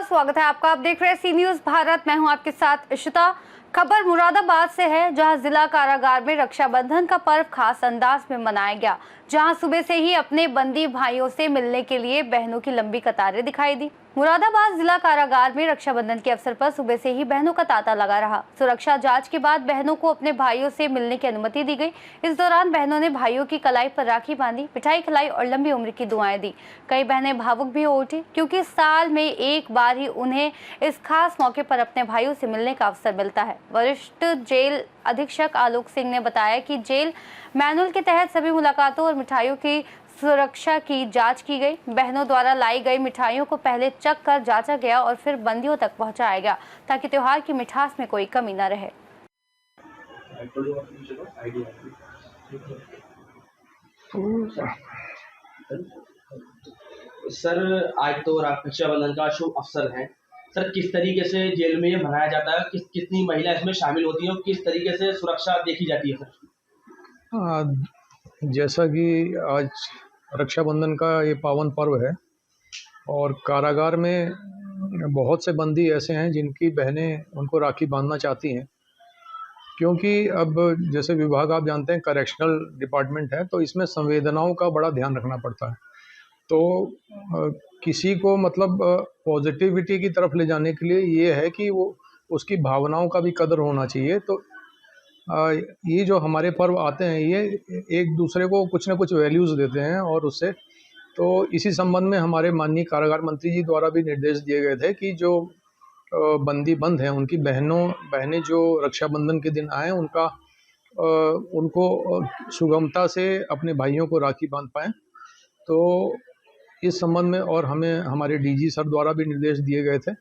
स्वागत है आपका। आप देख रहे हैं सी न्यूज भारत। मैं हूं आपके साथ इशिता। खबर मुरादाबाद से है, जहां जिला कारागार में रक्षाबंधन का पर्व खास अंदाज में मनाया गया, जहां सुबह से ही अपने बंदी भाइयों से मिलने के लिए बहनों की लंबी कतारें दिखाई दी। मुरादाबाद जिला कारागार में रक्षाबंधन के अवसर पर सुबह से ही बहनों का तांता लगा रहा। सुरक्षा जांच के बाद बहनों को अपने भाइयों से मिलने की अनुमति दी गई। इस दौरान बहनों ने भाइयों की कलाई पर राखी बांधी, मिठाई खिलाई और लंबी उम्र की दुआएं दी। कई बहनें भावुक भी हो उठी, क्योंकि साल में एक बार ही उन्हें इस खास मौके पर अपने भाइयों से मिलने का अवसर मिलता है। वरिष्ठ जेल अधीक्षक आलोक सिंह ने बताया कि जेल मैनुअल के तहत सभी मुलाकातों और मिठाइयों की सुरक्षा की जांच की गई। बहनों द्वारा लाई गई मिठाइयों को पहले चख कर जांचा गया और फिर बंदियों तक पहुंचाया गया, ताकि त्योहार की मिठास में कोई कमी न रहे। सर, आज तो रक्षाबंधन का शुभ अवसर है। सर, किस तरीके से जेल में ये मनाया जाता है, कितनी महिला इसमें शामिल होती है और किस तरीके से सुरक्षा देखी जाती है सर? जैसा कि आज रक्षाबंधन का ये पावन पर्व है और कारागार में बहुत से बंदी ऐसे हैं जिनकी बहनें उनको राखी बांधना चाहती हैं, क्योंकि अब जैसे विभाग आप जानते हैं करेक्शनल डिपार्टमेंट है, तो इसमें संवेदनाओं का बड़ा ध्यान रखना पड़ता है। तो किसी को मतलब पॉजिटिविटी की तरफ ले जाने के लिए ये है कि वो उसकी भावनाओं का भी कदर होना चाहिए। तो ये जो हमारे पर्व आते हैं ये एक दूसरे को कुछ न कुछ वैल्यूज़ देते हैं, और उससे तो इसी संबंध में हमारे माननीय कारागार मंत्री जी द्वारा भी निर्देश दिए गए थे कि जो बंदी बंद हैं उनकी बहनें जो रक्षाबंधन के दिन आएँ उनको सुगमता से अपने भाइयों को राखी बांध पाएँ। तो इस संबंध में और हमें हमारे डीजी सर द्वारा भी निर्देश दिए गए थे।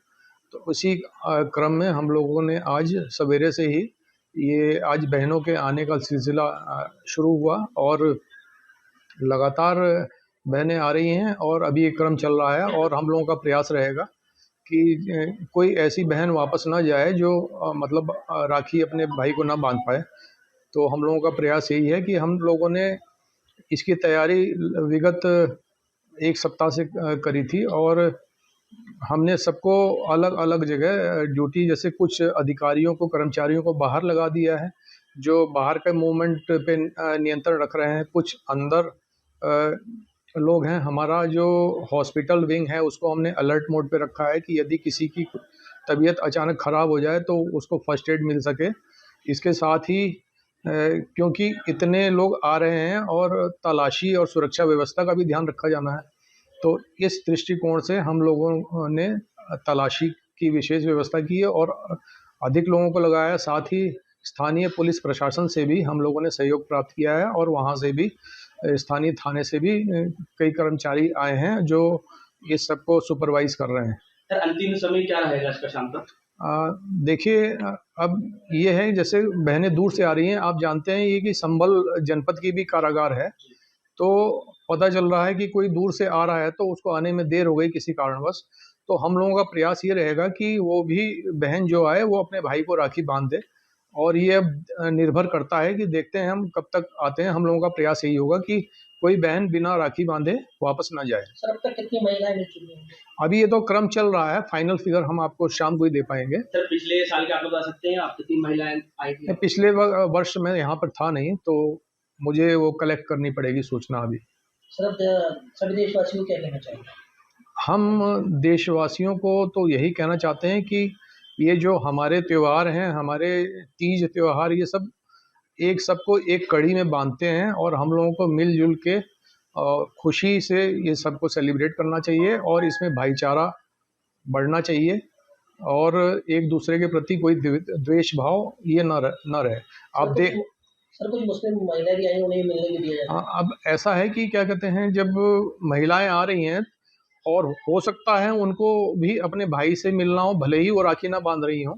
तो उसी क्रम में हम लोगों ने आज सवेरे से ही ये आज बहनों के आने का सिलसिला शुरू हुआ और लगातार बहनें आ रही हैं और अभी ये क्रम चल रहा है। और हम लोगों का प्रयास रहेगा कि कोई ऐसी बहन वापस ना जाए जो मतलब राखी अपने भाई को ना बांध पाए। तो हम लोगों का प्रयास यही है कि हम लोगों ने इसकी तैयारी विगत एक सप्ताह से करी थी, और हमने सबको अलग अलग जगह ड्यूटी, जैसे कुछ अधिकारियों को कर्मचारियों को बाहर लगा दिया है जो बाहर के मूवमेंट पे नियंत्रण रख रहे हैं। कुछ अंदर लोग हैं। हमारा जो हॉस्पिटल विंग है उसको हमने अलर्ट मोड पे रखा है कि यदि किसी की तबीयत अचानक ख़राब हो जाए तो उसको फर्स्ट एड मिल सके। इसके साथ ही क्योंकि इतने लोग आ रहे हैं और तलाशी और सुरक्षा व्यवस्था का भी ध्यान रखा जाना है, तो इस दृष्टिकोण से हम लोगों ने तलाशी की विशेष व्यवस्था की है और अधिक लोगों को लगाया। साथ ही स्थानीय पुलिस प्रशासन से भी हम लोगों ने सहयोग प्राप्त किया है और वहाँ से भी स्थानीय थाने से भी कई कर्मचारी आए हैं जो इस सबको सुपरवाइज कर रहे हैं। सर, अंतिम समय क्या रहेगा इसका शाम तक? देखिए, अब ये है जैसे बहनें दूर से आ रही हैं, आप जानते हैं ये कि संभल जनपद की भी कारागार है, तो पता चल रहा है कि कोई दूर से आ रहा है तो उसको आने में देर हो गई किसी कारणवश। तो हम लोगों का प्रयास ये रहेगा कि वो भी बहन जो आए वो अपने भाई को राखी बांध दे, और ये अब निर्भर करता है कि देखते हैं हम कब तक आते हैं। हम लोगों का प्रयास यही होगा कि कोई बहन बिना राखी बांधे वापस ना जाए। सर, अब तक कितनी महिलाएं मिल चुकी हैं? अभी ये तो क्रम चल रहा है, फाइनल फिगर हम आपको शाम को ही दे पाएंगे। सर, पिछले साल के आप बता सकते हैं आप कितनी महिलाएं आई थी? पिछले वर्ष में यहाँ पर था नहीं, तो मुझे वो कलेक्ट करनी पड़ेगी सूचना अभी। सर, सभी देशवासियों को क्या कहना चाहिए? हम देशवासियों को तो यही कहना चाहते हैं कि ये जो हमारे त्यौहार हैं, हमारे तीज त्यौहार, ये सब सबको एक कड़ी में बांधते हैं और हम लोगों को मिलजुल के खुशी से ये सबको सेलिब्रेट करना चाहिए और इसमें भाईचारा बढ़ना चाहिए और एक दूसरे के प्रति कोई द्वेष भाव ये न रहे। आप देख सर, कुछ मुस्लिम महिलाएं भी आई, उन्हें मिलने भी दिया जाता है। अब ऐसा है कि क्या कहते हैं, जब महिलाएं आ रही हैं और हो सकता है उनको भी अपने भाई से मिलना हो, भले ही वो राखी ना बांध रही हो,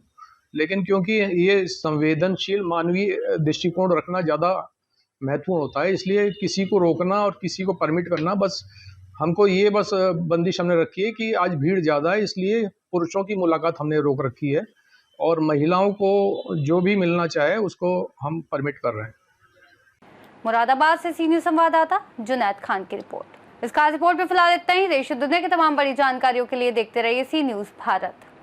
लेकिन क्योंकि ये संवेदनशील मानवीय दृष्टिकोण रखना ज़्यादा महत्वपूर्ण होता है, इसलिए किसी को रोकना और किसी को परमिट करना, बस हमको ये बस बंदिश हमने रखी है कि आज भीड़ ज़्यादा है, इसलिए पुरुषों की मुलाकात हमने रोक रखी है और महिलाओं को जो भी मिलना चाहे उसको हम परमिट कर रहे हैं। मुरादाबाद से सीनियर संवाददाता जुनैद खान की रिपोर्ट। इस खास रिपोर्ट में फिलहाल इतना ही। देश और दुनिया की तमाम बड़ी जानकारियों के लिए देखते रहिए सी न्यूज़ भारत।